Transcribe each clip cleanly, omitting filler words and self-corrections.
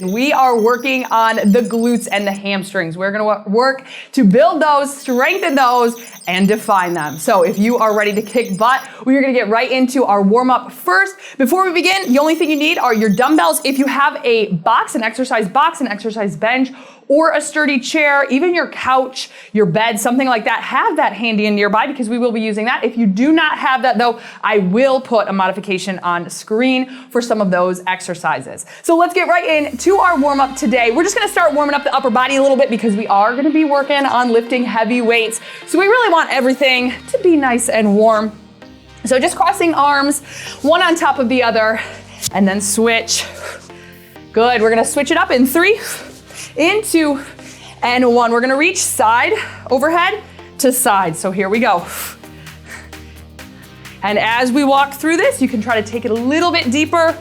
We are working on the glutes and the hamstrings. We're gonna work to build those, strengthen those, and define them. So if you are ready to kick butt, we're gonna get right into our warm-up first. Before we begin, the only thing you need are your dumbbells. If you have a box, an exercise bench, or a sturdy chair, even your couch, your bed, something like that, have that handy and nearby because we will be using that. If you do not have that though, I will put a modification on screen for some of those exercises. So let's get right into our warm up today. We're just gonna start warming up the upper body a little bit because we are gonna be working on lifting heavy weights. So we really want everything to be nice and warm. So just crossing arms, one on top of the other, and then switch. Good, we're gonna switch it up in 3, in 2, and 1. We're gonna reach side, overhead to side. So here we go. And as we walk through this, you can try to take it a little bit deeper.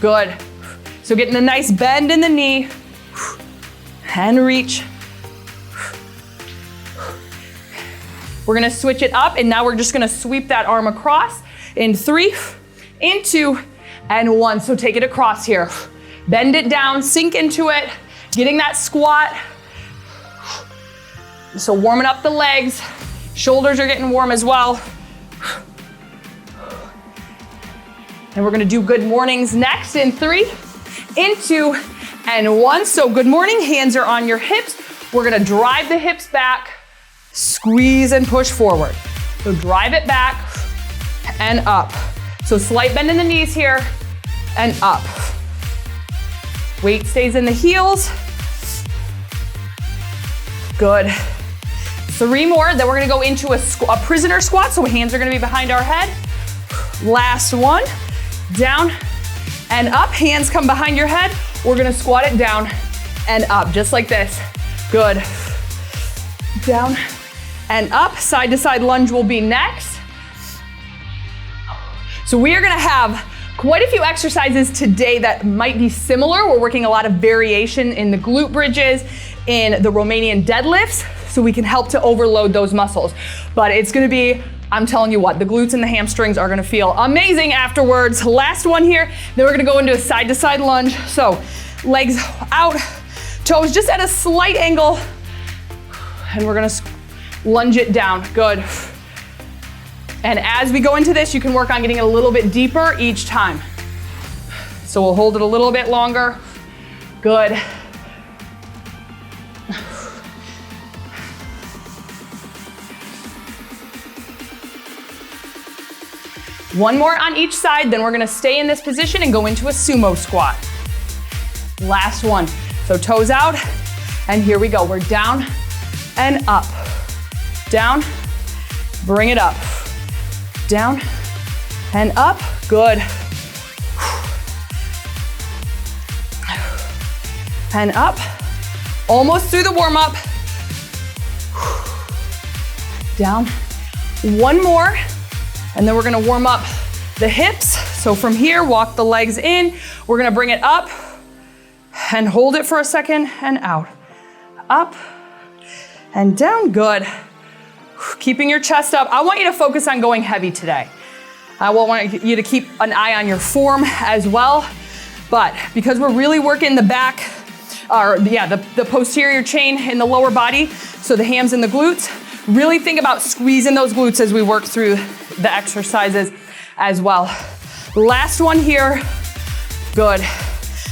Good. So getting a nice bend in the knee and reach. We're gonna switch it up and now we're just gonna sweep that arm across in 3, in 2, and 1. So take it across here. Bend it down, sink into it. Getting that squat. So warming up the legs. Shoulders are getting warm as well. And we're gonna do good mornings next in 3, in 2, and 1. So good morning, hands are on your hips. We're gonna drive the hips back, squeeze and push forward. So drive it back and up. So slight bend in the knees here and up. Weight stays in the heels. Good. 3 more, then we're gonna go into a prisoner squat. So hands are gonna be behind our head. Last one, down and up. Hands come behind your head. We're gonna squat it down and up, just like this. Good. Down and up. Side to side lunge will be next. So we are gonna have quite a few exercises today that might be similar. We're working a lot of variation in the glute bridges, in the Romanian deadlifts, so we can help to overload those muscles. But it's gonna be, I'm telling you what, the glutes and the hamstrings are gonna feel amazing afterwards. Last one here, then we're gonna go into a side to side lunge. So legs out, toes just at a slight angle, and we're gonna lunge it down, good. And as we go into this, you can work on getting it a little bit deeper each time. So we'll hold it a little bit longer. Good. One more on each side, then we're gonna stay in this position and go into a sumo squat. Last one. So toes out, and here we go. We're down and up. Down, bring it up. Down and up, good. And up, almost through the warm up. Down, one more, and then we're gonna warm up the hips. So from here, walk the legs in. We're gonna bring it up and hold it for a second and out. Up and down, good. Keeping your chest up. I want you to focus on going heavy today. I want you to keep an eye on your form as well. But because we're really working the back, the posterior chain in the lower body, so the hams and the glutes, really think about squeezing those glutes as we work through the exercises as well. Last one here, good.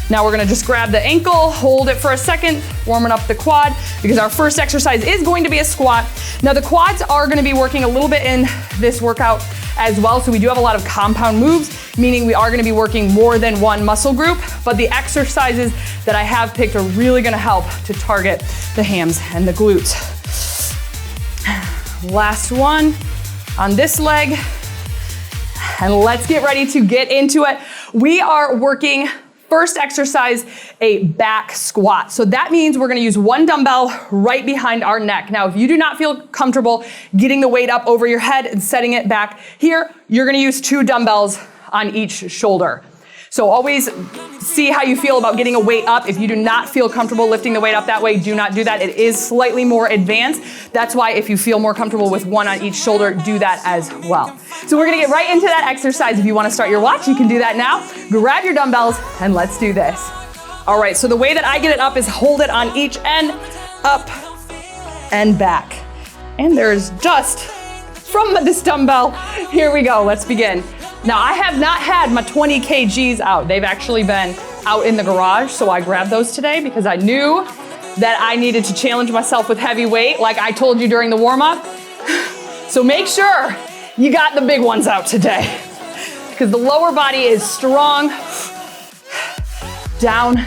Now we're gonna just grab the ankle, hold it for a second, warming up the quad, because our first exercise is going to be a squat. Now the quads are gonna be working a little bit in this workout as well, so we do have a lot of compound moves, meaning we are gonna be working more than one muscle group, but the exercises that I have picked are really gonna help to target the hams and the glutes. Last one on this leg, and let's get ready to get into it. We are working first exercise, a back squat. So that means we're gonna use one dumbbell right behind our neck. Now, if you do not feel comfortable getting the weight up over your head and setting it back here, you're gonna use 2 dumbbells on each shoulder. So always see how you feel about getting a weight up. If you do not feel comfortable lifting the weight up that way, do not do that. It is slightly more advanced. That's why if you feel more comfortable with one on each shoulder, do that as well. So we're gonna get right into that exercise. If you wanna start your watch, you can do that now. Grab your dumbbells and let's do this. All right, so the way that I get it up is hold it on each end, up and back. And there's dust from this dumbbell. Here we go, let's begin. Now I have not had my 20 kgs out. They've actually been out in the garage, so I grabbed those today because I knew that I needed to challenge myself with heavy weight, like I told you during the warm-up. So make sure you got the big ones out today because the lower body is strong. Down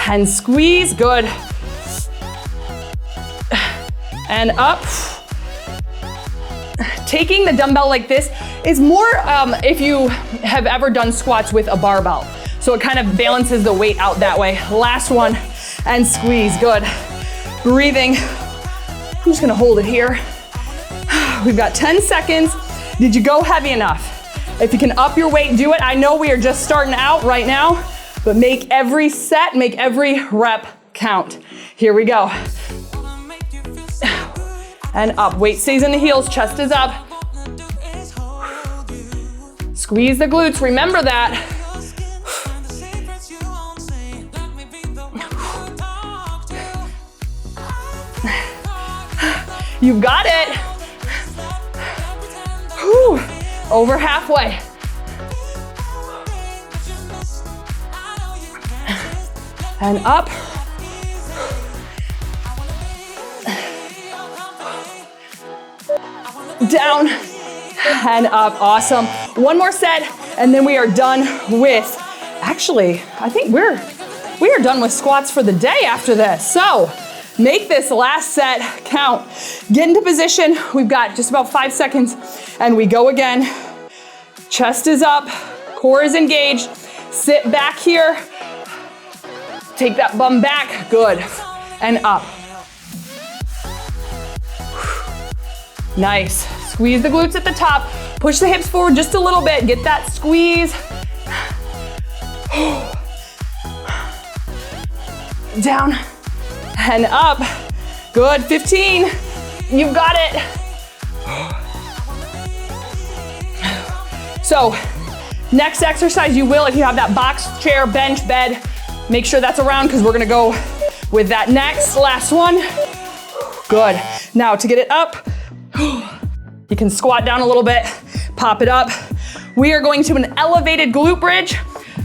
and squeeze, good. And up. Taking the dumbbell like this is more if you have ever done squats with a barbell. So it kind of balances the weight out that way. Last one, and squeeze, good. Breathing, I'm just gonna hold it here. We've got 10 seconds. Did you go heavy enough? If you can up your weight, do it. I know we are just starting out right now, but make every set, make every rep count. Here we go. And up, weight stays in the heels, chest is up. Squeeze the glutes, remember that. You got it. Whew. Over halfway. And up. Down and up, awesome. One more set and then we are done with, actually, I think we are done with squats for the day after this. So make this last set count. Get into position. We've got just about 5 seconds and we go again. Chest is up, core is engaged. Sit back here. Take that bum back, good. And up. Nice. Squeeze the glutes at the top. Push the hips forward just a little bit. Get that squeeze. Down and up. Good, 15. You've got it. So, next exercise you will, if you have that box, chair, bench, bed, make sure that's around because we're gonna go with that next, last one. Good. Now to get it up, you can squat down a little bit, pop it up. We are going to an elevated glute bridge.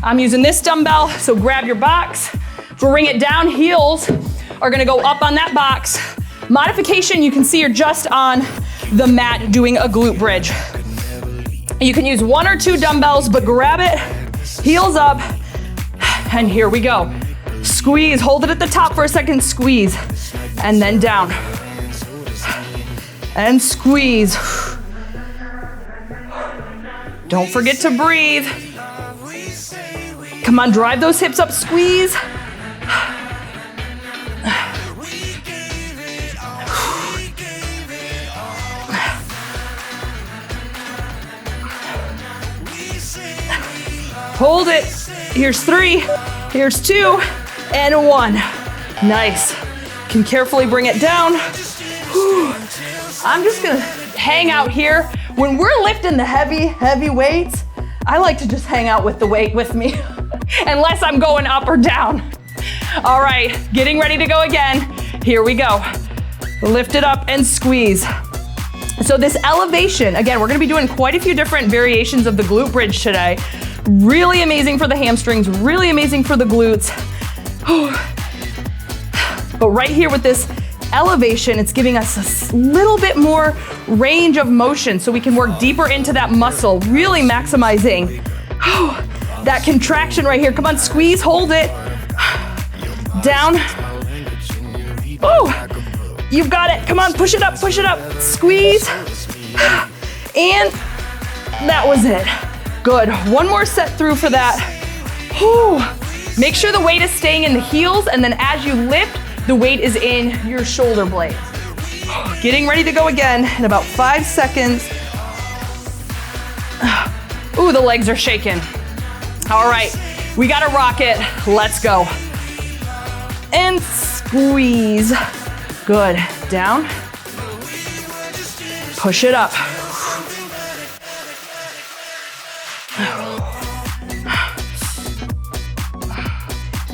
I'm using this dumbbell, so grab your box, bring it down. Heels are gonna go up on that box. Modification, you can see you're just on the mat doing a glute bridge. You can use 1 or 2 dumbbells, but grab it, heels up, and here we go. Squeeze, hold it at the top for a second, squeeze, and then down. And squeeze. Don't forget to breathe. Come on, drive those hips up, squeeze. Hold it. Here's 3, here's 2, and 1. Nice. Can carefully bring it down. Whew. I'm just gonna hang out here. When we're lifting the heavy weights, I like to just hang out with the weight with me, unless I'm going up or down. All right, getting ready to go again. Here we go. Lift it up and squeeze. So this elevation, again, we're gonna be doing quite a few different variations of the glute bridge today. Really amazing for the hamstrings, really amazing for the glutes. But right here with this elevation, it's giving us a little bit more range of motion so we can work deeper into that muscle, really maximizing that contraction right here. Come on, squeeze, hold it. Down. Oh, you've got it. Come on, push it up, squeeze. And that was it. Good, one more set through for that. Whew. Make sure the weight is staying in the heels, and then as you lift, the weight is in your shoulder blades. Getting ready to go again in about 5 seconds. Ooh, the legs are shaking. All right, we gotta rock it. Let's go. And squeeze. Good, down. Push it up.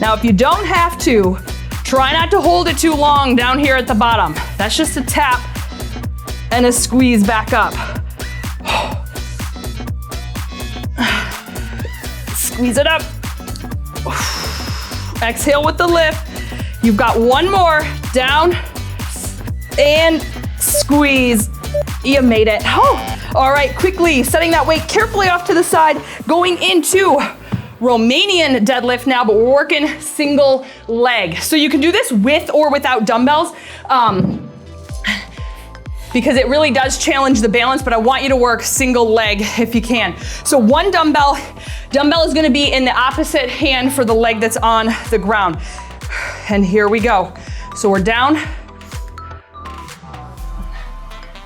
Now, if you don't have to, try not to hold it too long down here at the bottom. That's just a tap and a squeeze back up. Squeeze it up. Exhale with the lift. You've got one more. Down and squeeze. You made it. Oh, all right, quickly setting that weight carefully off to the side, going into Romanian deadlift now, but we're working single leg. So you can do this with or without dumbbells, because it really does challenge the balance, but I want you to work single leg if you can. So one dumbbell is gonna be in the opposite hand for the leg that's on the ground. And here we go. So we're down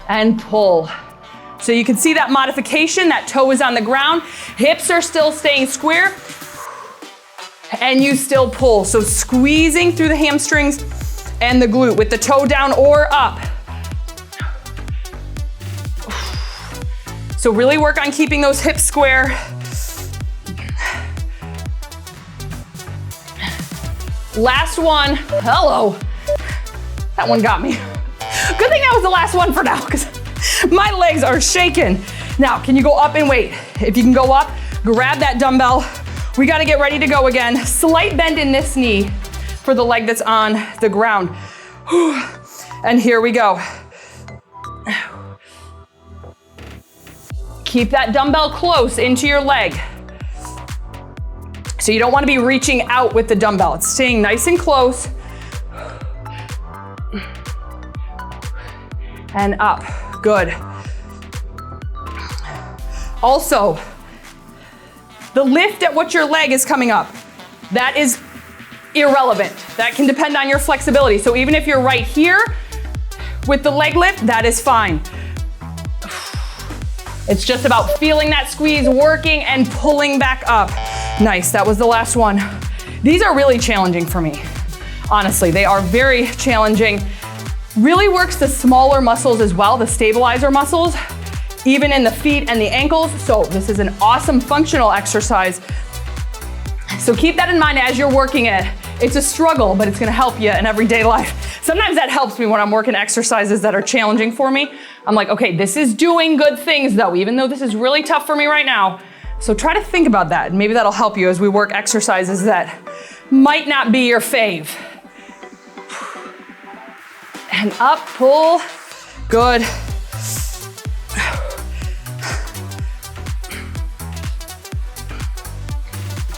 and pull. So you can see that modification, that toe is on the ground, hips are still staying square, and you still pull. So squeezing through the hamstrings and the glute with the toe down or up. So really work on keeping those hips square. Last one. Hello. That one got me. Good thing that was the last one for now, because my legs are shaking. Now, can you go up and wait? If you can go up, grab that dumbbell. We gotta get ready to go again. Slight bend in this knee for the leg that's on the ground. And here we go. Keep that dumbbell close into your leg. So you don't wanna be reaching out with the dumbbell. It's staying nice and close. And up, good. Also, the lift at which your leg is coming up, that is irrelevant. That can depend on your flexibility. So even if you're right here with the leg lift, that is fine. It's just about feeling that squeeze, working and pulling back up. Nice, that was the last one. These are really challenging for me. Honestly, they are very challenging. Really works the smaller muscles as well, the stabilizer muscles, even in the feet and the ankles. So this is an awesome functional exercise. So keep that in mind as you're working it. It's a struggle, but it's gonna help you in everyday life. Sometimes that helps me when I'm working exercises that are challenging for me. I'm like, okay, this is doing good things though, even though this is really tough for me right now. So try to think about that, and maybe that'll help you as we work exercises that might not be your fave. And up, pull, good.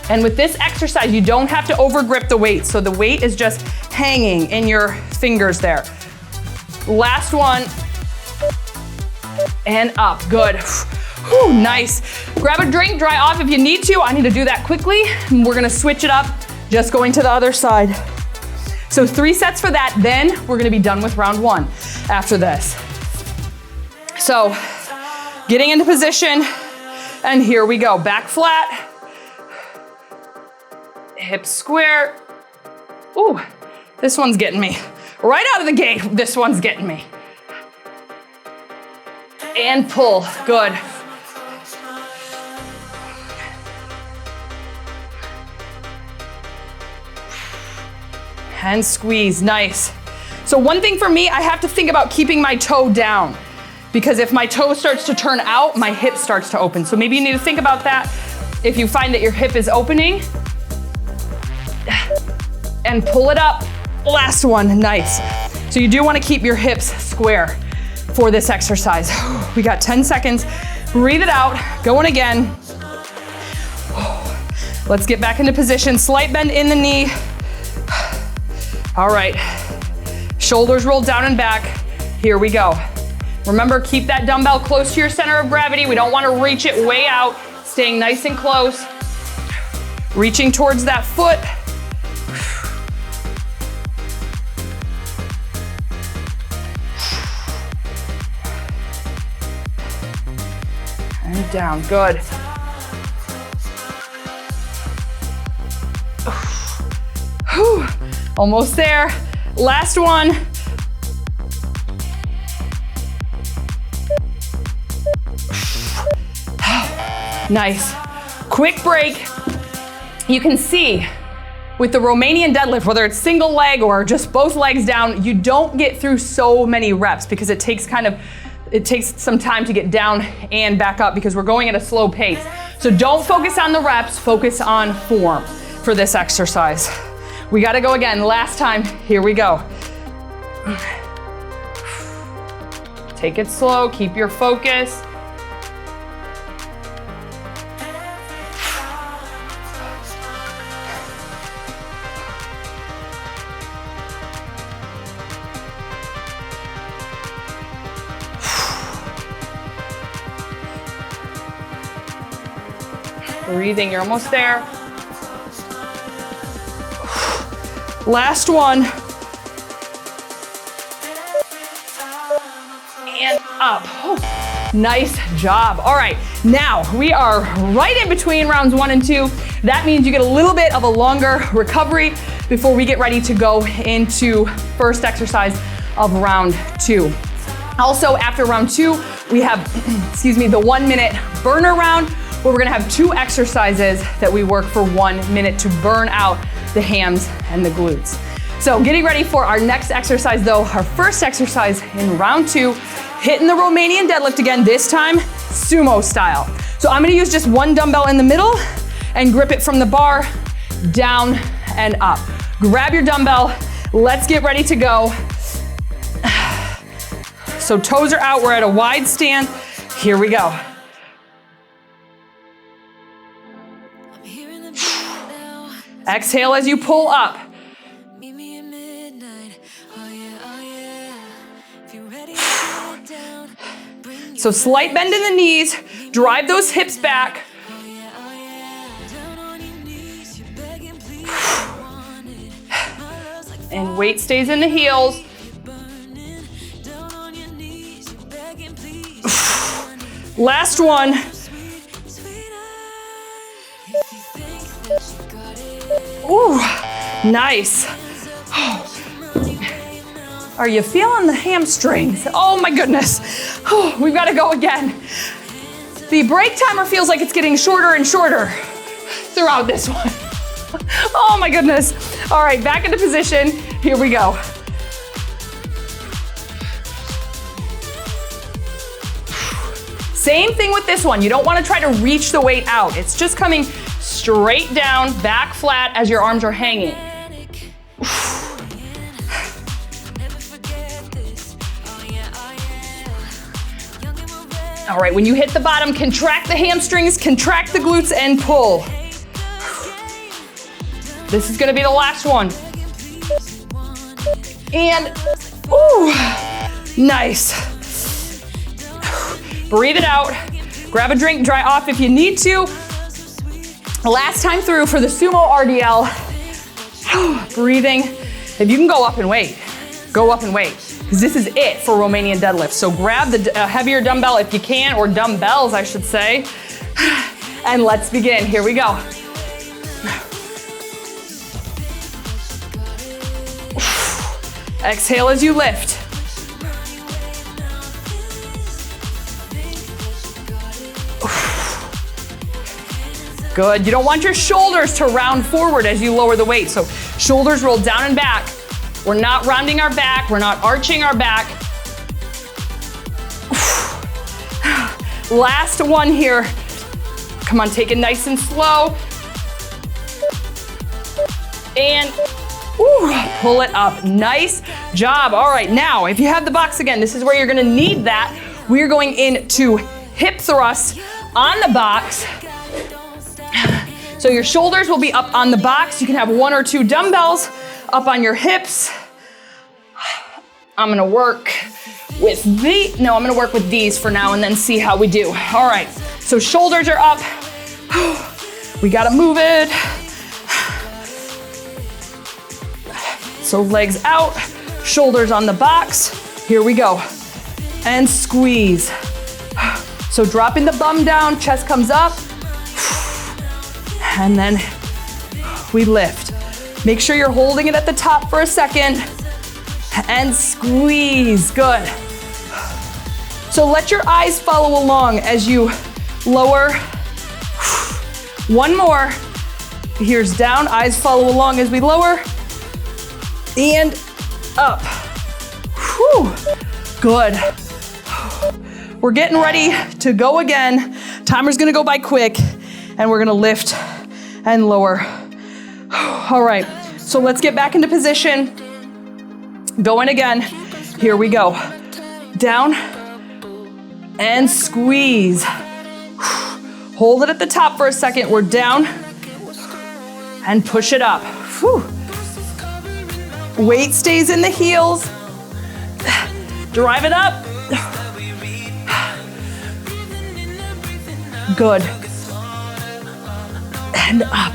And with this exercise, you don't have to overgrip the weight, so the weight is just hanging in your fingers there. Last one, and up, good. Whew, nice. Grab a drink, dry off if you need to. I need to do that quickly. And we're gonna switch it up, just going to the other side. So 3 sets for that, then we're gonna be done with round 1 after this. So, getting into position, and here we go. Back flat, hips square. Ooh, this one's getting me. Right out of the gate, this one's getting me. And pull, good. And squeeze, nice. So one thing for me, I have to think about keeping my toe down, because if my toe starts to turn out, my hip starts to open. So maybe you need to think about that. If you find that your hip is opening, and pull it up. Last one, nice. So you do want to keep your hips square for this exercise. We got 10 seconds. Breathe it out, going again. Let's get back into position. Slight bend in the knee. All right, shoulders rolled down and back. Here we go. Remember, keep that dumbbell close to your center of gravity. We don't want to reach it way out. Staying nice and close. Reaching towards that foot. And down, good. Whew. Almost there. Last one. Nice. Quick break. You can see With the Romanian deadlift, whether it's single leg or just both legs down, you don't get through so many reps because it takes some time to get down and back up because we're going at a slow pace. So don't focus on the reps, focus on form for this exercise. We gotta go again, last time, here we go. Take it slow, keep your focus. Breathing, you're almost there. Last one. And up. Oh, nice job. All right, now we are right in between rounds 1 and 2. That means you get a little bit of a longer recovery before we get ready to go into first exercise of round 2. Also, after round 2, we have, the 1 minute burner round, where we're gonna have 2 exercises that we work for 1 minute to burn out the hams and the glutes. So getting ready for our next exercise though, our first exercise in round 2, hitting the Romanian deadlift again, this time sumo style. So I'm gonna use just 1 dumbbell in the middle and grip it from the bar down and up. Grab your dumbbell, let's get ready to go. So toes are out, we're at a wide stand. Here we go. Exhale as you pull up. So slight bend in the knees, drive those hips back. And weight stays in the heels. Last one. Ooh, nice. Are you feeling the hamstrings? Oh my goodness. Oh, we've got to go again. The break timer feels like it's getting shorter and shorter throughout this one. Oh my goodness. All right, back into position. Here we go. Same thing with this one. You don't want to try to reach the weight out. It's just coming straight down, back flat as your arms are hanging. All right, when you hit the bottom, contract the hamstrings, contract the glutes, and pull. This is gonna be the last one. And, ooh, nice. Breathe it out. Grab a drink, dry off if you need to. Last time through for the sumo RDL. Breathing. If you can go up and wait, go up and wait. Because this is it for Romanian deadlift. So grab the heavier dumbbell if you can, or dumbbells, I should say. And let's begin. Here we go. Exhale as you lift. Good. You don't want your shoulders to round forward as you lower the weight. So shoulders roll down and back. We're not rounding our back. We're not arching our back. Last one here. Come on, take it nice and slow. And pull it up. Nice job. All right, now if you have the box again, this is where you're gonna need that. We're going into hip thrusts on the box. So your shoulders will be up on the box. You can have 1 or 2 dumbbells up on your hips. I'm gonna work with I'm gonna work with these for now and then see how we do. All right, so shoulders are up. We gotta move it. So legs out, shoulders on the box. Here we go. And squeeze. So dropping the bum down, chest comes up. And then we lift. Make sure you're holding it at the top for a second. And squeeze, good. So let your eyes follow along as you lower. One more. Here's down, eyes follow along as we lower. And up. Whew. Good. We're getting ready to go again. Timer's gonna go by quick, and we're gonna lift and lower. All right, so let's get back into position. Going again. Here we go. Down and squeeze. Hold it at the top for a second. We're down and push it up. Whew. Weight stays in the heels. Drive it up. Good. And up.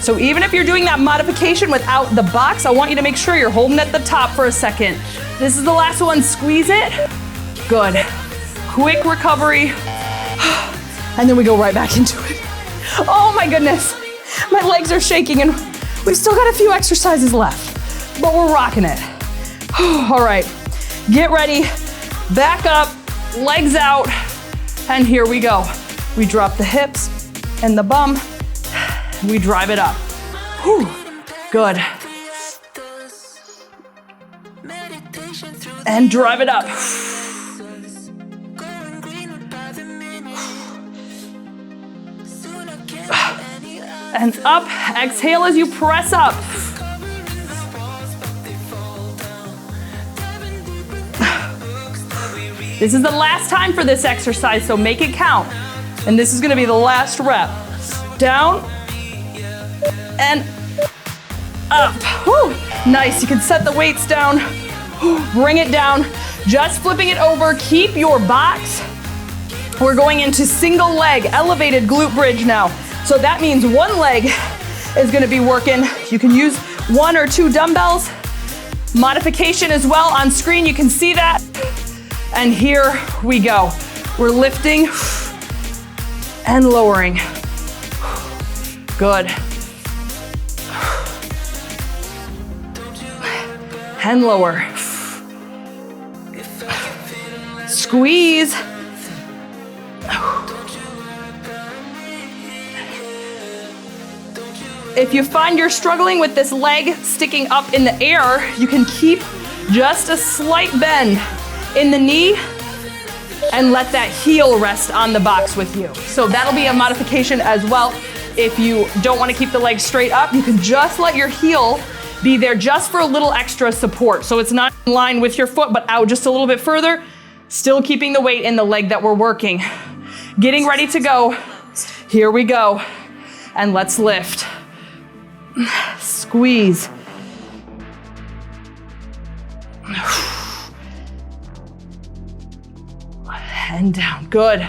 So even if you're doing that modification without the box, I want you to make sure you're holding at the top for a second. This is the last one, squeeze it. Good. Quick recovery. And then we go right back into it. Oh my goodness. My legs are shaking and we've still got a few exercises left, but we're rocking it. All right, get ready, back up, legs out, and here we go. We drop the hips and the bum. We drive it up. Whew. Good. And drive it up. And up. Exhale as you press up. This is the last time for this exercise, so make it count. And this is gonna be the last rep. Down and up. Whew. Nice, you can set the weights down. Whew. Bring it down, just flipping it over. Keep your box. We're going into single leg, elevated glute bridge now. So that means one leg is gonna be working. You can use 1 or 2 dumbbells. Modification as well on screen, you can see that. And here we go. We're lifting and lowering. Good. And lower. Squeeze. If you find you're struggling with this leg sticking up in the air, you can keep just a slight bend in the knee and let that heel rest on the box with you. So that'll be a modification as well. If you don't want to keep the leg straight up, you can just let your heel be there just for a little extra support. So it's not in line with your foot, but out just a little bit further, still keeping the weight in the leg that we're working. Getting ready to go. Here we go. And let's lift. Squeeze. And down, good.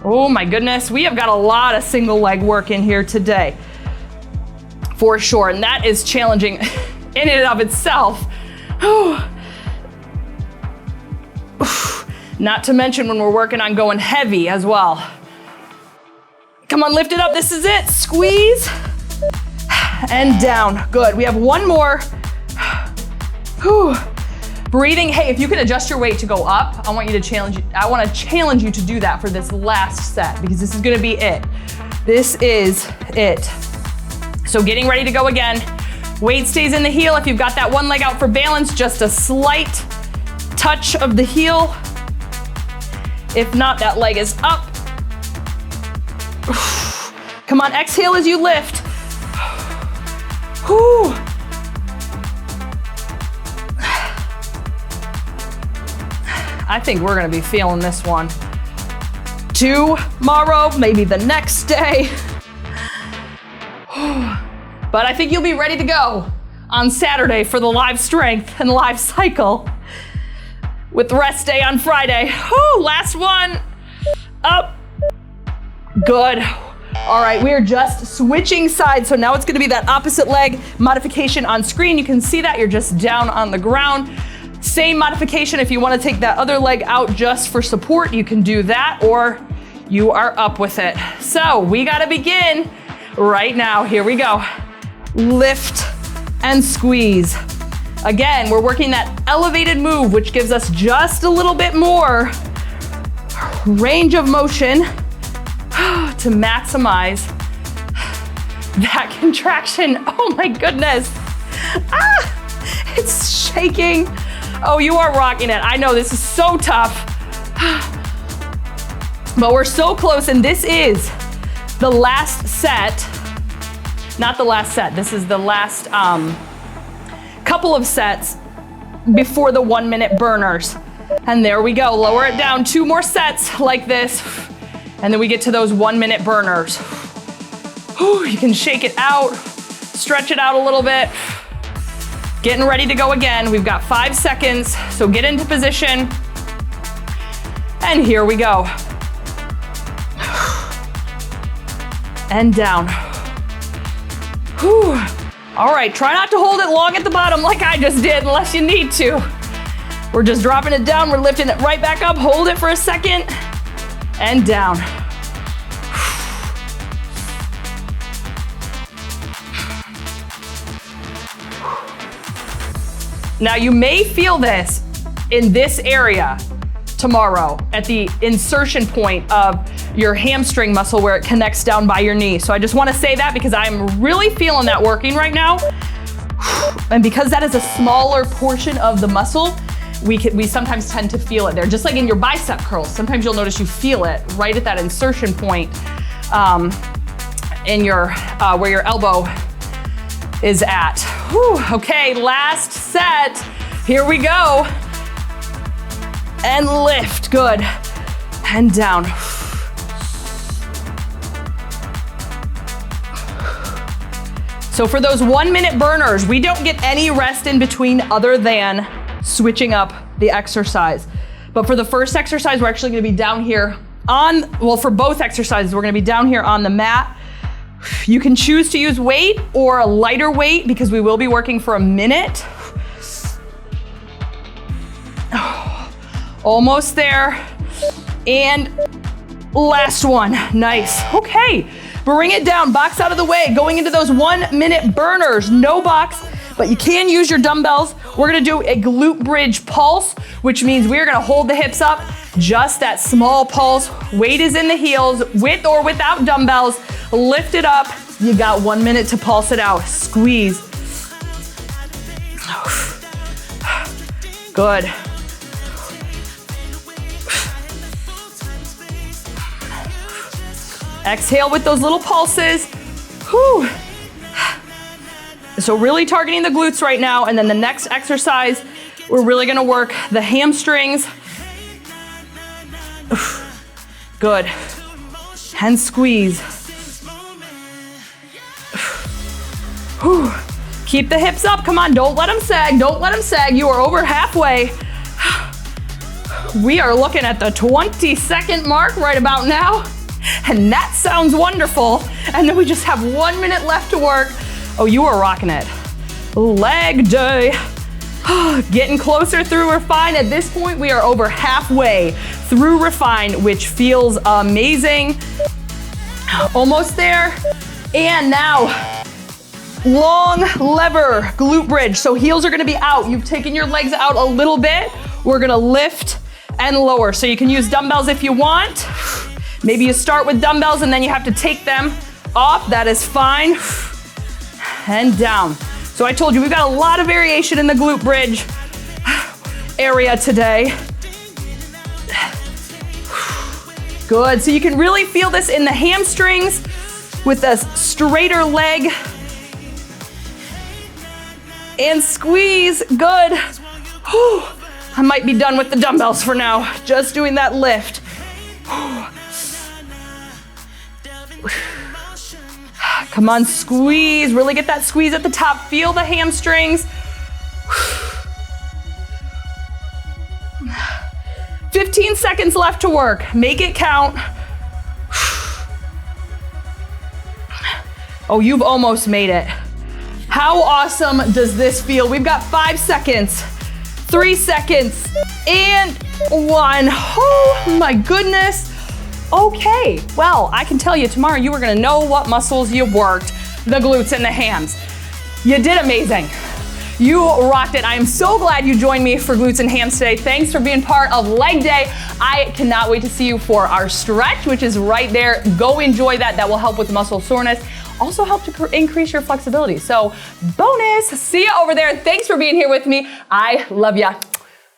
Oh my goodness, we have got a lot of single leg work in here today, for sure, and that is challenging in and of itself. Not to mention when we're working on going heavy as well. Come on, lift it up, this is it. Squeeze, and down, good. We have one more. Breathing, hey, if you can adjust your weight to go up, I want to challenge you to do that for this last set, because this is gonna be it. This is it. So getting ready to go again. Weight stays in the heel. If you've got that one leg out for balance, just a slight touch of the heel. If not, that leg is up. Come on, exhale as you lift. Whew. I think we're gonna be feeling this one. Tomorrow, maybe the next day. But I think you'll be ready to go on Saturday for the live strength and live cycle with the rest day on Friday. Last one, up, good. All right, we are just switching sides. So now it's gonna be that opposite leg modification on screen. You can see that you're just down on the ground. Same modification, if you wanna take that other leg out just for support, you can do that, or you are up with it. So we gotta begin right now. Here we go. Lift and squeeze. Again, we're working that elevated move, which gives us just a little bit more range of motion to maximize that contraction. Oh my goodness. Ah, it's shaking. Oh, you are rocking it. I know this is so tough, but we're so close, and this is the last set. Not the last set, this is the last couple of sets before the 1 minute burners. And there we go, lower it down, 2 more sets like this, and then we get to those 1 minute burners. Whew, you can shake it out, stretch it out a little bit. Getting ready to go again. We've got 5 seconds, so get into position. And here we go. And down. Whew. All right, try not to hold it long at the bottom like I just did unless you need to. We're just dropping it down, we're lifting it right back up, hold it for a second, and down. Now you may feel this in this area tomorrow at the insertion point of your hamstring muscle where it connects down by your knee. So I just want to say that because I'm really feeling that working right now. And because that is a smaller portion of the muscle, we sometimes tend to feel it there. Just like in your bicep curls, sometimes you'll notice you feel it right at that insertion point in your where your elbow is at. Whew. Okay, last set. Here we go. And lift, good. And down. So for those 1 minute burners, we don't get any rest in between other than switching up the exercise. But for the first exercise, we're actually gonna be down here for both exercises, we're gonna be down here on the mat. You can choose to use weight or a lighter weight because we will be working for a minute. Almost there. And last one, nice. Okay, bring it down, box out of the way, going into those 1 minute burners, no box, but you can use your dumbbells. We're gonna do a glute bridge pulse, which means we're gonna hold the hips up, just that small pulse. Weight is in the heels, with or without dumbbells. Lift it up. You got 1 minute to pulse it out. Squeeze. Good. Exhale with those little pulses. Whew. So really targeting the glutes right now, and then the next exercise, we're really gonna work the hamstrings. Good. And squeeze. Whew. Keep the hips up, come on, don't let them sag, don't let them sag. You are over halfway. We are looking at the 20-second mark right about now, and that sounds wonderful. And then we just have 1 minute left to work. Oh, you are rocking it. Leg day. Getting closer through refine. At this point, we are over halfway through refine, which feels amazing. Almost there. And now, long lever glute bridge. So heels are gonna be out. You've taken your legs out a little bit. We're gonna lift and lower. So you can use dumbbells if you want. Maybe you start with dumbbells and then you have to take them off. That is fine. And down. So I told you, we've got a lot of variation in the glute bridge area today. Good, so you can really feel this in the hamstrings with a straighter leg. And squeeze, good. Whew. I might be done with the dumbbells for now, just doing that lift. Come on, squeeze, really get that squeeze at the top. Feel the hamstrings. 15 seconds left to work. Make it count. Oh, you've almost made it. How awesome does this feel? We've got 5 seconds, 3 seconds, and 1. Oh my goodness. Okay, well, I can tell you tomorrow you are gonna know what muscles you worked, the glutes and the hams. You did amazing. You rocked it. I am so glad you joined me for glutes and hams today. Thanks for being part of leg day. I cannot wait to see you for our stretch, which is right there. Go enjoy that. That will help with muscle soreness. Also help to increase your flexibility. So bonus, see you over there. Thanks for being here with me. I love ya.